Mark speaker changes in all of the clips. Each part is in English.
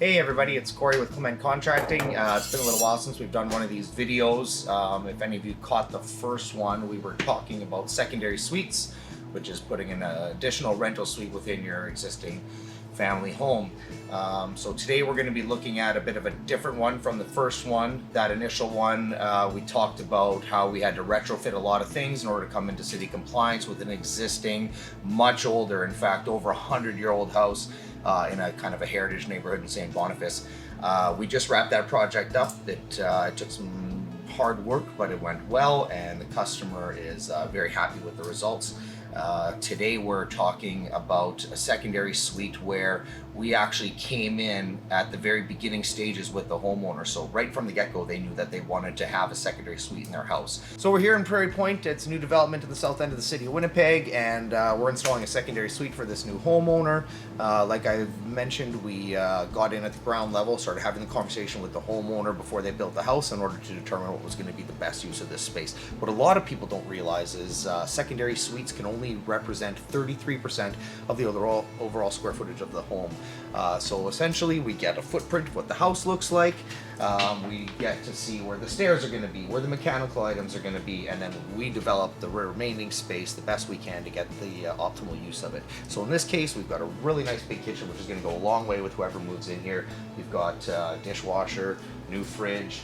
Speaker 1: Hey everybody, it's Corey with Clement Contracting. It's been a little while since we've done one of these videos. If any of you caught the first one, we were talking about secondary suites, which is putting an additional rental suite within your existing family home. So today we're going to be looking at a bit of a different one from the first one. That initial one, we talked about how we had to retrofit a lot of things in order to come into city compliance with an existing, much older, in fact over 100-year-old house in a kind of a heritage neighborhood in St. Boniface. We just wrapped that project up. It took some hard work, but it went well, and the customer is very happy with the results. Today we're talking about a secondary suite where we actually came in at the very beginning stages with the homeowner. So right from the get-go, they knew that they wanted to have a secondary suite in their house. So we're here in Prairie Pointe. It's a new development in the south end of the city of Winnipeg, and we're installing a secondary suite for this new homeowner. Like I mentioned, we got in at the ground level, started having the conversation with the homeowner before they built the house in order to determine what was going to be the best use of this space. What a lot of people don't realize is secondary suites can only represent 33% of the overall square footage of the home. So essentially we get a footprint of what the house looks like, we get to see where the stairs are going to be, where the mechanical items are going to be, and then we develop the remaining space the best we can to get the optimal use of it. So in this case, we've got a really nice big kitchen, which is going to go a long way with whoever moves in here. We've got dishwasher, new fridge,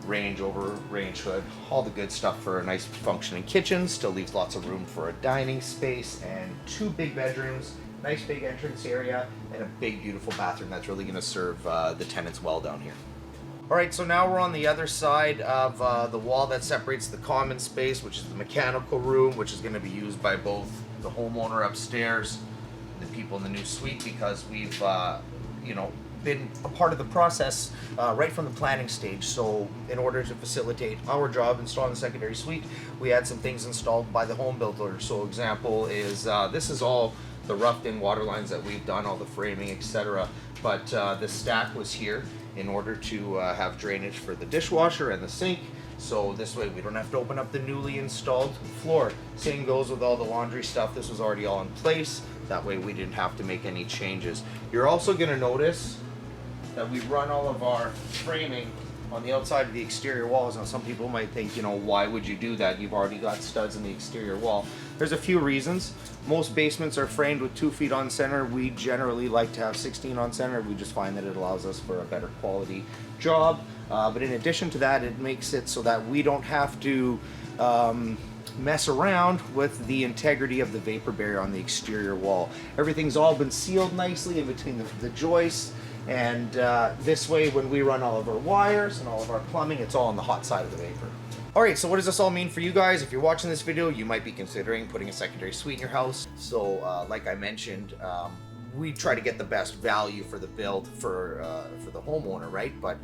Speaker 1: range over, range hood, all the good stuff for a nice functioning kitchen. Still leaves lots of room for a dining space and two big bedrooms, nice big entrance area, and a big beautiful bathroom that's really going to serve the tenants well down here. Alright, so now we're on the other side of the wall that separates the common space, which is the mechanical room, which is going to be used by both the homeowner upstairs and the people in the new suite, because we've been a part of the process right from the planning stage. So in order to facilitate our job installing the secondary suite, we had some things installed by the home builder. So example is this is all the roughed in water lines that we've done, all the framing, etc. But the stack was here in order to have drainage for the dishwasher and the sink. So this way we don't have to open up the newly installed floor. Same goes with all the laundry stuff. This was already all in place. That way we didn't have to make any changes. You're also going to notice that we run all of our framing on the outside of the exterior walls. Now some people might think, why would you do that? You've already got studs in the exterior wall. There's a few reasons. Most basements are framed with 2 feet on center. We generally like to have 16 on center. We just find that it allows us for a better quality job. But in addition to that, it makes it so that we don't have to mess around with the integrity of the vapor barrier on the exterior wall. Everything's all been sealed nicely in between the joists. And this way, when we run all of our wires and all of our plumbing, it's all on the hot side of the vapor. Alright, so what does this all mean for you guys? If you're watching this video, you might be considering putting a secondary suite in your house. So like I mentioned, we try to get the best value for the build for the homeowner, right? But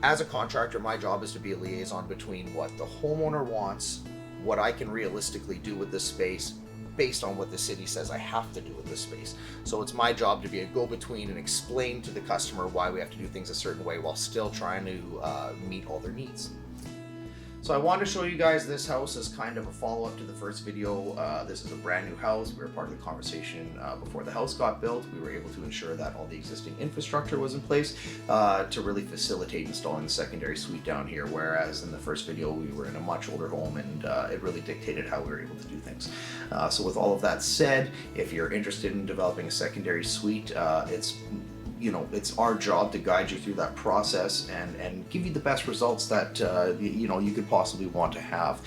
Speaker 1: as a contractor, my job is to be a liaison between what the homeowner wants, what I can realistically do with this space, based on what the city says I have to do with this space. So it's my job to be a go-between and explain to the customer why we have to do things a certain way while still trying to meet all their needs. So I wanted to show you guys this house as kind of a follow-up to the first video. This is a brand new house. We were part of the conversation before the house got built. We were able to ensure that all the existing infrastructure was in place to really facilitate installing the secondary suite down here, whereas in the first video we were in a much older home, and it really dictated how we were able to do things. So with all of that said, if you're interested in developing a secondary suite, it's our job to guide you through that process and give you the best results that you could possibly want to have.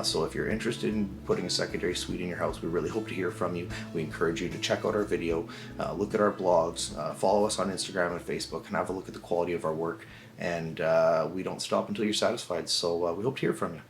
Speaker 1: So if you're interested in putting a secondary suite in your house, we really hope to hear from you. We encourage you to check out our video, look at our blogs, follow us on Instagram and Facebook, and have a look at the quality of our work. And we don't stop until you're satisfied. So we hope to hear from you.